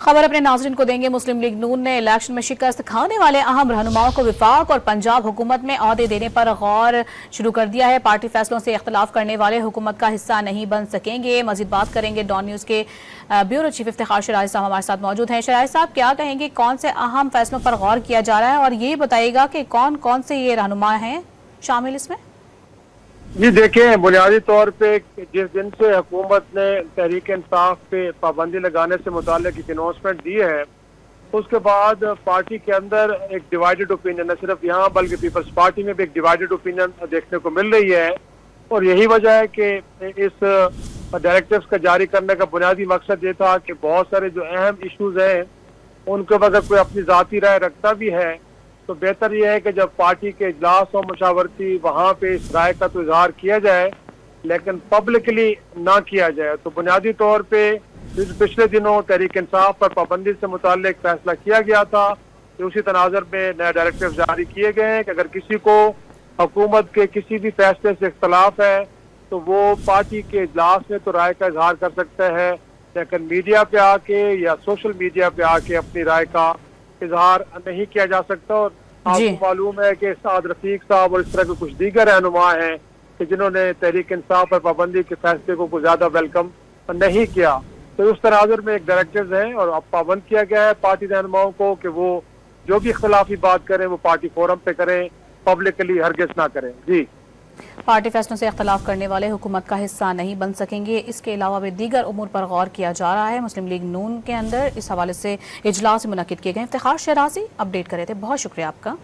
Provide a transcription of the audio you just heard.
खबर अपने नाज़रीन को देंगे। मुस्लिम लीग नून ने इलेक्शन में शिकस्त खाने वाले अहम रहनुमाओं को वफाक और पंजाब हुकूमत में ओहदे देने पर गौर शुरू कर दिया है। पार्टी फैसलों से इख्तलाफ करने वाले हुकूमत का हिस्सा नहीं बन सकेंगे। मजीद बात करेंगे डॉन न्यूज़ के ब्यूरो चीफ इफ्तिखार शराय साहब हमारे साथ मौजूद हैं। शराय साहब, क्या कहेंगे, कौन से अहम फैसलों पर गौर किया जा रहा है और ये बताइएगा कि कौन कौन से ये रहनुमा हैं शामिल इसमें? जी देखें, बुनियादी तौर पे जिस दिन से हुकूमत ने तहरीक इंसाफ पे पाबंदी लगाने से मुताल्लिक एक अनाउंसमेंट दी है, उसके बाद पार्टी के अंदर एक डिवाइडेड ओपिनियन, न सिर्फ यहाँ बल्कि पीपल्स पार्टी में भी एक डिवाइडेड ओपिनियन देखने को मिल रही है। और यही वजह है कि इस डायरेक्टिव्स का जारी करने का बुनियादी मकसद ये था कि बहुत सारे जो अहम इशूज हैं उनके अगर कोई अपनी ज़ाती राय रखता भी है तो बेहतर यह है कि जब पार्टी के इजलास और मशावरती वहाँ पे इस राय का तो इजहार किया जाए, लेकिन पब्लिकली ना किया जाए। तो बुनियादी तौर पे पिछले दिनों तहरीक इंसाफ पर पाबंदी से मुताल्लिक फैसला किया गया था कि उसी तनाज़र में नए डायरेक्टिव जारी किए गए हैं कि अगर किसी को हुकूमत के किसी भी फैसले से इख्तलाफ है तो वो पार्टी के इजलास में तो राय का इजहार कर सकता है, लेकिन मीडिया पे आके या सोशल मीडिया पे आके अपनी राय का इजहार नहीं किया जा सकता। और आपको मालूम है कि साद रफीक साहब और इस तरह के कुछ दीगर रहनुमा हैं कि जिन्होंने तहरीक इंसाफ पर पाबंदी के फैसले को ज्यादा वेलकम नहीं किया। तो उस तनाजुर में एक डायरेक्टिव है और अब पाबंद किया गया है पार्टी रहनुमाओं को कि वो जो भी इख्तलाफी बात करें वो पार्टी फोरम पे करें, पब्लिकली हरगिज़ ना करें। जी, पार्टी फैसलों से इख्तलाफ करने वाले हुकूमत का हिस्सा नहीं बन सकेंगे। इसके अलावा भी दीगर उमूर पर गौर किया जा रहा है। मुस्लिम लीग नून के अंदर इस हवाले से इजलास मुनक्किद किए गए। इफ्तिखार शराजी अपडेट कर रहे थे, बहुत शुक्रिया आपका।